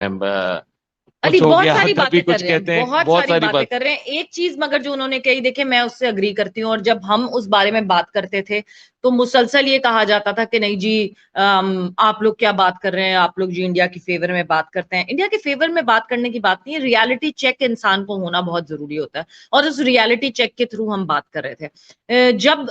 अली कुछ हो बहुत गया सारी तभी बातें कर कुछ रहे हैं, कहते हैं, बहुत बहुत सारी सारी बातें बात। कर रहे हैं। एक चीज मगर जो उन्होंने कही, देखिए मैं उससे अग्री करती हूँ, और जब हम उस बारे में बात करते थे तो मुसलसल ये कहा जाता था कि नहीं जी, आप लोग क्या बात कर रहे हैं, आप लोग जी इंडिया की फेवर में बात करते हैं। इंडिया के फेवर में बात करने की बात नहीं है, रियलिटी चेक इंसान को होना बहुत जरूरी होता है, और उस रियलिटी चेक के थ्रू हम बात कर रहे थे। जब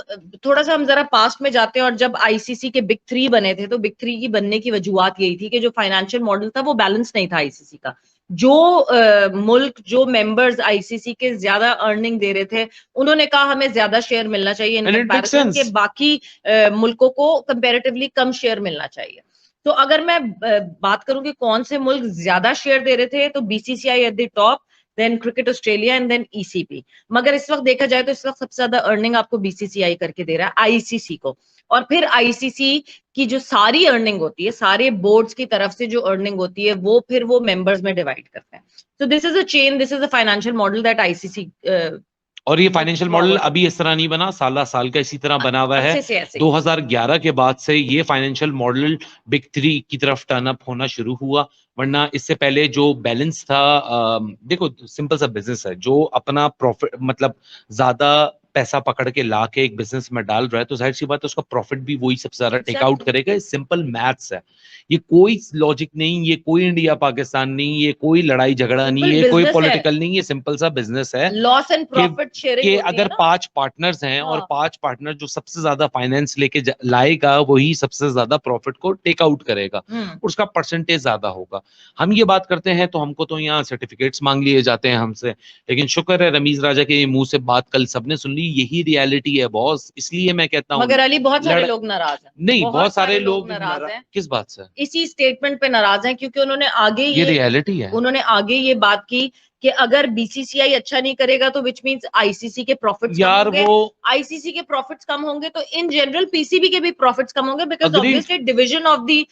थोड़ा सा हम जरा पास्ट में जाते हैं, और जब आईसीसी के बिग थ्री बने थे, तो बिग थ्री की बनने की वजूहत यही थी कि जो फाइनेंशियल मॉडल था वो बैलेंस नहीं था आईसीसी का। जो मुल्क, जो मेंबर्स आईसीसी के ज्यादा अर्निंग दे रहे थे, उन्होंने कहा हमें ज्यादा शेयर मिलना चाहिए in and it make comparison के सेंस। बाकी मुल्कों को कंपैरेटिवली कम शेयर मिलना चाहिए। तो अगर मैं बात करूं कि कौन से मुल्क ज्यादा शेयर दे रहे थे, तो BCCI at the top, then Cricket Australia, and then ECB. मगर इस वक्त देखा जाए तो इस वक्त सबसे ज्यादा अर्निंग आपको बीसीसीआई करके दे रहा है आईसीसी को। और फिर आईसीसी की जो सारी अर्निंग होती है, सारे बोर्ड्स की तरफ से जो अर्निंग होती है, वो फिर वो मेंबर्स में डिवाइड करते हैं। So this is a chain, this is a financial model that ICC और ये puts फाइनेंशियल मॉडल forward. अभी इस तरह नहीं बना, साल साल का इसी तरह बना हुआ है। अरसे से ऐसे ही। 2011 के बाद से ये फाइनेंशियल मॉडल बिग थ्री की तरफ टर्न अप होना शुरू हुआ, वरना इससे पहले जो बैलेंस था, देखो सिंपल सा बिजनेस है, जो अपना प्रॉफिट मतलब ज्यादा पैसा पकड़ के ला के एक बिजनेस में डाल रहा है, तो जाहिर सी बात है उसका प्रॉफिट भी वही सबसे ज्यादा टेक आउट Exactly. करेगा। सिंपल मैथ्स है, ये कोई लॉजिक नहीं, ये कोई इंडिया पाकिस्तान नहीं, ये कोई लड़ाई झगड़ा नहीं, सिंपल ये कोई बिजनेस है, पॉलिटिकल नहीं, ये सिंपल सा बिजनेस है लॉस एंड कि प्रॉफिट शेयरिंग होती है अगर ना। 5 पार्टनर्स हैं और हाँ। 5 पार्टनर जो सबसे ज्यादा फाइनेंस लेके लाएगा वही सबसे ज्यादा प्रॉफिट को टेक आउट करेगा, उसका परसेंटेज ज्यादा होगा। हम ये बात करते हैं तो हमको तो यहाँ सर्टिफिकेट्स मांग लिए जाते हैं हमसे, लेकिन शुक्र है रमीज राजा के मुंह से बात कल सबने सुन ली, यही रियलिटी है बॉस। इसलिए मैं कहता हूँ मगर अली बहुत सारे लोग नाराज हैं, नहीं, बहुत बहुत सारे सारे लोग लोग नाराज हैं, किस बात से? इसी स्टेटमेंट पे नाराज हैं, क्योंकि उन्होंने आगे ये रियलिटी है। उन्होंने आगे ये बात की कि अगर बीसीसीआई अच्छा नहीं करेगा तो विच मींस आईसीसी के प्रॉफिट्स कम यार होंगे, वो आईसीसी के प्रॉफिट्स कम होंगे तो इन जनरल पीसीबी के भी प्रॉफिट्स कम होंगे, because agreed. Obviously division of the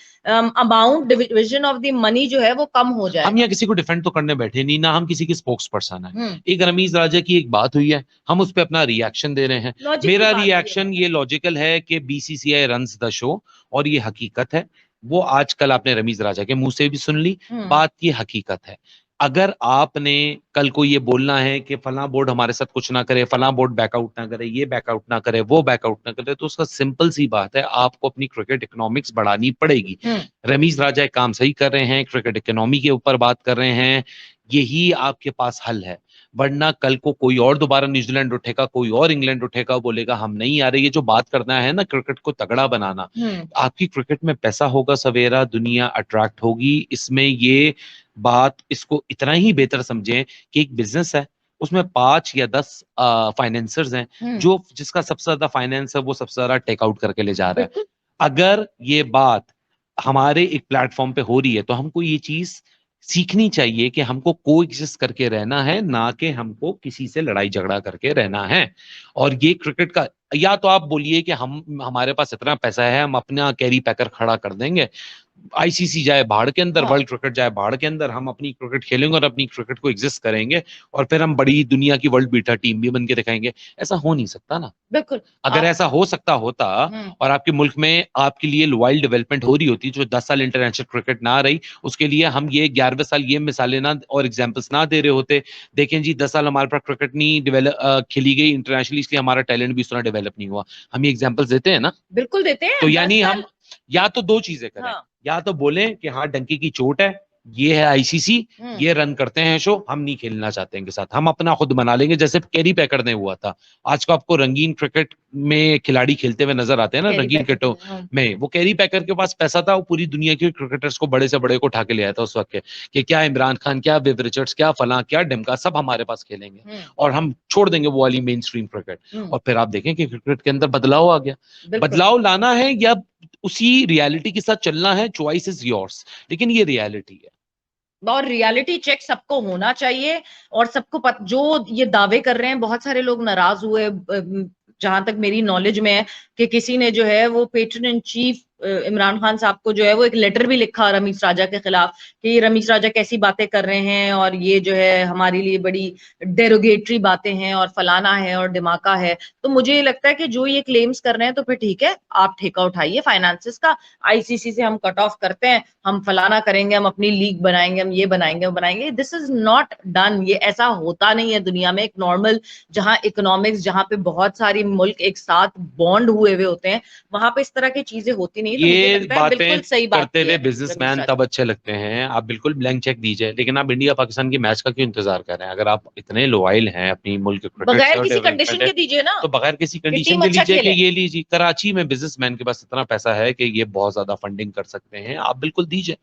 amount, division of the money जो है वो कम हो हम जाएगा। यहाँ किसी को डिफेंड तो करने बैठे नहीं ना, हम किसी के स्पोक्स पर्सन है। हम्म। एक रमीज राजा की एक बात हुई है, हम उस पर अपना रिएक्शन दे रहे हैं। लॉजिक की मेरा बात है रिएक्शन ये लॉजिकल है कि बीसीसीआई रन्स द शो, और ये हकीकत है। वो आजकल आपने रमीज राजा के मुंह से भी सुन ली बात, ये हकीकत है। अगर आपने कल को ये बोलना है कि फला बोर्ड हमारे साथ कुछ ना करे, फला बोर्ड बैकआउट ना करे, ये बैकआउट ना करे, वो बैकआउट ना करे, तो उसका सिंपल सी बात है, आपको अपनी क्रिकेट इकोनॉमिक्स बढ़ानी पड़ेगी। रमीज राजा एक काम सही कर रहे हैं, क्रिकेट इकोनॉमी के ऊपर बात कर रहे हैं, यही आपके पास हल है। वरना कल को कोई और दोबारा न्यूजीलैंड उठेगा, कोई और इंग्लैंड उठेगा, बोलेगा हम नहीं आ रहे। ये जो बात करना है ना क्रिकेट को तगड़ा बनाना, आपकी क्रिकेट में पैसा होगा सवेरा, दुनिया अट्रैक्ट होगी। इसमें ये बात, इसको इतना ही बेहतर समझें कि एक बिजनेस है, उसमें 5 या 10 फाइनेंसर्स हैं, जो जिसका सबसे ज्यादा फाइनेंस है वो सबसे ज्यादा टेक आउट करके ले जा रहा है। अगर ये बात हमारे एक प्लेटफॉर्म पे हो रही है तो हमको ये चीज सीखनी चाहिए कि हमको कोएग्जिस्ट करके रहना है, ना कि हमको किसी से लड़ाई झगड़ा करके रहना है। और ये क्रिकेट का, या तो आप बोलिए कि हम हमारे पास इतना पैसा है हम अपना कैरी पैकर खड़ा कर देंगे, आईसीसी जाए बाहर के अंदर, वर्ल्ड क्रिकेट जाए बाहर के अंदर, हम अपनी क्रिकेट खेलेंगे और अपनी क्रिकेट को एग्जिस्ट करेंगे, और फिर हम बड़ी दुनिया की वर्ल्ड बीटर टीम भी बन के दिखाएंगे। ऐसा हो नहीं सकता ना। बिल्कुल। अगर ऐसा हो सकता होता और आपके मुल्क में आपके लिए वाइल्ड डेवलपमेंट हो रही होती, जो 10 साल इंटरनेशनल क्रिकेट ना रही, उसके लिए हम ये 11वें साल ये मिसालें ना और एग्जाम्पल्स ना दे रहे होते। देखें जी, 10 साल हमारे पास क्रिकेट नहीं डेवलप खेली गई इंटरनेशनली, इसलिए हमारा टैलेंट भी उतना डेवलप नहीं हुआ। हम ये एग्जाम्पल्स देते हैं ना, बिल्कुल देते हैं। तो यानी हम या तो दो चीजें करें, या तो बोलें कि हाँ डंकी की चोट है, ये है आईसीसी, ये रन करते हैं शो, हम नहीं खेलना चाहते इनके साथ, हम अपना खुद बना लेंगे, जैसे कैरी पैकर ने हुआ था। आज को आपको रंगीन क्रिकेट में खिलाड़ी खेलते हुए नजर आते हैं ना, रंगीन किटों में। वो कैरी पैकर के पास पैसा था, वो पूरी दुनिया के क्रिकेटर्स को बड़े से बड़े को उठा के ले आया था उस वक्त के, कि क्या इमरान खान, क्या विव रिचर्ड्स, क्या फला, क्या डिमका, सब हमारे पास खेलेंगे और हम छोड़ देंगे वो वाली मेन स्ट्रीम क्रिकेट। और फिर आप देखें कि क्रिकेट के अंदर बदलाव आ गया। बदलाव लाना है या उसी रियलिटी के साथ चलना है, चॉइस इज योर्स, लेकिन ये रियलिटी है। और रियलिटी चेक सबको होना चाहिए, और सबको जो ये दावे कर रहे हैं, बहुत सारे लोग नाराज हुए, जहां तक मेरी नॉलेज में है कि किसी ने जो है वो patron in chief Imran Khan साहब को जो है वो एक लेटर भी लिखा रमीश राजा के खिलाफ कि ये रमीश राजा कैसी बातें कर रहे हैं और ये जो है हमारे लिए बड़ी डेरोगेटरी बातें हैं और फलाना है और दिमाका है। तो मुझे ये लगता है कि जो ये क्लेम्स कर रहे हैं तो फिर ठीक है, आप ठेका उठाइए फाइनेंसेस का, आईसीसी से हम कट ऑफ करते हैं, हम फलाना करेंगे, हम अपनी लीग बनाएंगे, हम ये बनाएंगे, वो बनाएंगे। दिस इज नॉट डन, ये ऐसा होता नहीं है दुनिया में। एक नॉर्मल जहां इकोनॉमिक्स, जहां पे बहुत सारी मुल्क एक साथ बॉन्ड हुए हुए होते हैं, वहां पे इस तरह की चीजें होती नहीं। तो मुझे ये लगता है बिल्कुल सही बात करते की हुए है बिजनेसमैन रमीश तब अच्छे लगते हैं, आप बिल्कुल ब्लैंक चेक दीजिए, लेकिन आप इंडिया पाकिस्तान की मैच का क्यों इंतजार कर रहे हैं? अगर आप इतने लॉयल हैं अपनी मुल्क क्रिकेट से बगैर और किसी डेवलपमेंट कंडीशन है, के दीजिए ना तो बगैर किसी कि कंडीशन टीम के अच्छा लीजिए कि खेले। ये लीजिए। कराची में बिजनेसमैन के पास इतना पैसा है कि ये बहुत ज्यादा फंडिंग कर सकते हैं, आप बिल्कुल दीजिए।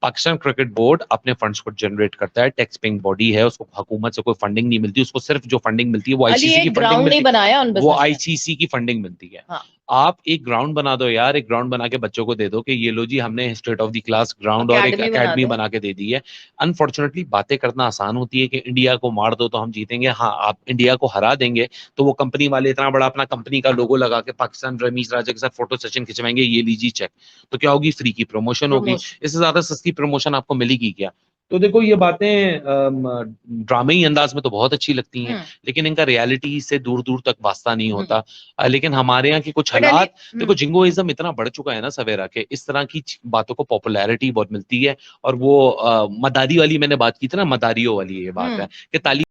पाकिस्तान क्रिकेट बोर्ड अपने फंड्स को जनरेट करता है, टैक्स पेइंग बॉडी है, उसको हुकूमत से कोई फंडिंग नहीं मिलती, उसको सिर्फ जो फंडिंग मिलती है वो अली आईसीसी की एक फंडिंग ग्राउंड नहीं मिलती बनाया उन है, वो बिजनेसमैन। आईसीसी की फंडिंग मिलती है। हाँ, आप एक ग्राउंड बना दो यार, एक ग्राउंड बना के बच्चों को दे दो कि ये लो जी, हमने state of the class ground और एक अकेडमी बना एकेडमी दें। बना के दे दी है। अनफॉर्चुनेटली बातें करना आसान होती है कि इंडिया को मार दो तो हम जीतेंगे। हाँ, आप इंडिया को हरा देंगे तो वो कंपनी वाले इतना बड़ा अपना कंपनी का लोगो लगा के पाकिस्तान रमीज राजा के साथ फोटो सेशन खिंचवाएंगे, ये लीजिए चेक। तो क्या होगी? फ्री की प्रमोशन होगी। प्रमोशन। इससे ज्यादा सस्ती प्रमोशन आपको मिलेगी क्या? तो देखो, ये बातें ड्रामेई अंदाज में तो बहुत अच्छी लगती हैं, लेकिन इनका रियलिटी से दूर दूर तक वास्ता नहीं होता। लेकिन हमारे यहाँ की कुछ बट अली हालात, देखो जिंगोइज्म इतना बढ़ चुका है ना सवेरा के, इस तरह की बातों को पॉपुलैरिटी बहुत मिलती है। और वो मदारी वाली मैंने बात की थी ना, मदारियों वाली ये बात है कि ताली